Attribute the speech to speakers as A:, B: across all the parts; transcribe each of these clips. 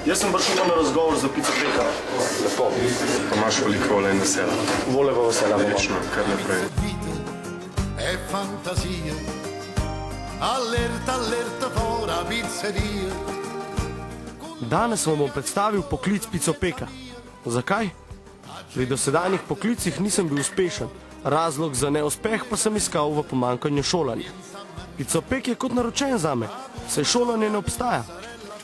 A: Jaz sem prišel na razgovor za Pico Peka.
B: Lepo. Pa imaš veliko vole in vesela.
A: Vole pa vesela.
B: Večno, kar naprej.
C: È fantasia, allerta, allerta, fora pizzeria.
A: Danes vam bom predstavil poklic picopeka. Zakaj? Pri dosedanjih poklicih nisem bil uspešen, razlog za neuspeh pa sem iskal v pomanjkanju šolanja. Picopek je kot naročen zame, saj šolanje ne obstaja.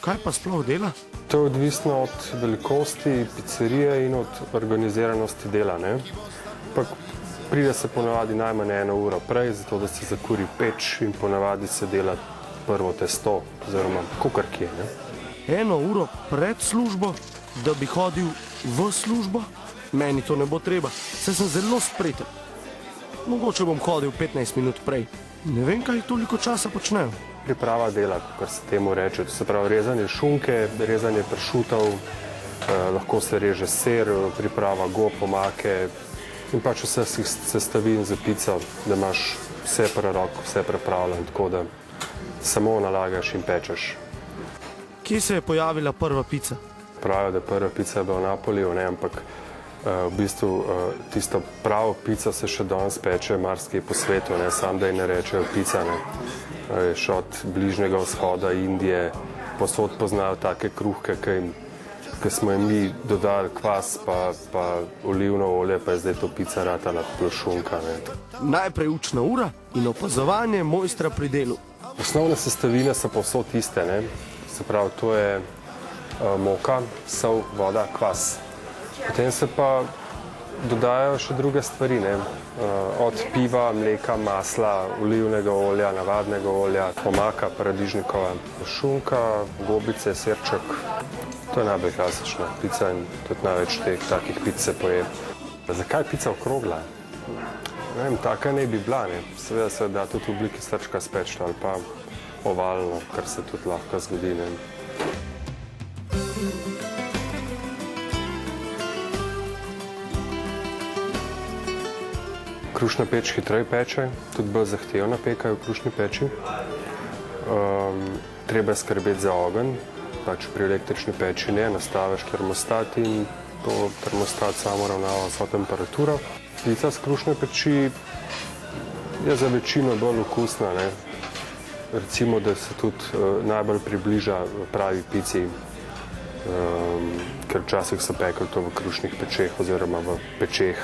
A: Kaj pa sploh dela?
B: To je odvisno od velikosti pizzerije in od organiziranosti dela, ne? Pa pride se ponavadi najmanj 1 uro prej, zato da se zakuri peč in ponavadi se dela prvo testo, oziroma kakor kje, ne?
A: 1 uro pred službo, da bi hodil v službo? Meni to ne bo treba, saj sem zelo spreten. Mogoče bom hodil 15 minut prej. Ne vem, kaj toliko časa počnejo.
B: Priprava dela, kar se temu reče, to se pravi rezanje šunke, rezanje pršutov, lahko se reže sir, priprava gob, omake in pač vseh sestavin za pico, da imaš vse prerok, vse pripravljeno, tako da samo nalagaš in pečeš.
A: Kje se je pojavila prva pica?
B: Pravijo, da prva pica je bila v Napoliju, ne, ampak v bistvu tisto pravo pico se še danes peče marsikje po svetu, ne, sam da ji ne rečejo pica, ne. Veš, od Bližnjega vzhoda, Indije, posod poznajo take kruhke, ki smo jim mi dodali kvas pa olivno olje, pa je zdaj to pica ratala šunka, ne.
A: Najprej učna ura in opazovanje mojstra pri delu.
B: Osnovne sestavine so povsod iste, ne. Se pravi, to je moka, sol, voda, kvas. Potem se pa dodajajo še druge stvari, ne. Od piva, mleka, masla, olivnega olja, navadnega olja, omaka, paradižnikova, šunka, gobice, sirček. To je najbolj klasična pica in tudi največ teh takih pic se poje. Zakaj pica okrogla? Ne vem, taka ne bi bila, ne. Seveda se da tudi v obliki srčka speči ali pa ovalno, kar se tudi lahko zgodi, ne. Krušna peč hitreje peče, tudi bolj zahtevno pekajo v krušni peči. Treba je skrbeti za ogenj, pač pri električni peči ne, nastaviš termostat in to termostat samo ravnava vso temperaturo. Pica s krušne peči je za večino bolj okusna, ne. Recimo, da se tudi najbolj približa pravi pici, ker včasih so pekli to v krušnih pečeh oziroma v pečeh.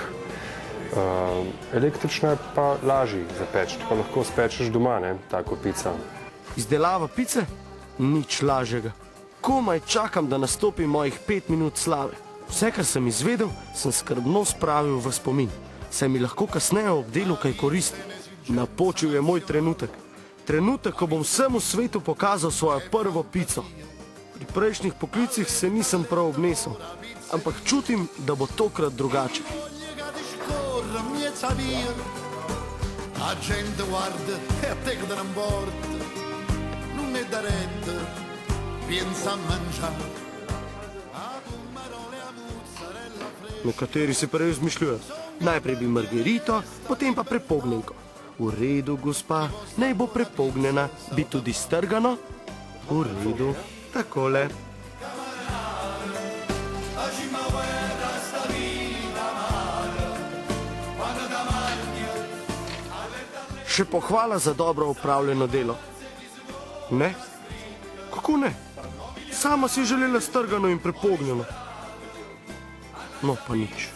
B: Električna je pa lažji za peč, pa lahko spečeš doma, ne, tako pico.
A: Izdelava pice? Nič lažjega. Komaj čakam, da nastopi mojih 5 minut slave. Vse, kar sem izvedel, sem skrbno spravil v spomin. Saj mi lahko kasneje ob delu kaj koristi. Napočil je moj trenutek. Trenutek, ko bom vsemu svetu pokazal svojo prvo pico. Pri prejšnjih poklicih se nisem prav obnesel, ampak čutim, da bo tokrat drugače.
C: La gente guarda e a te che te non porta, non è da retta, pensa a mangiare.
A: Nekateri se prej izmišljujejo. Najprej bi margerito, potem pa prepognenko. V redu, gospa, naj bo prepognjena, bi tudi strgano? V redu, takole. Še pohvala za dobro opravljeno delo. Ne? Kako ne? Sama si želela strgano in prepognjeno. No pa nič.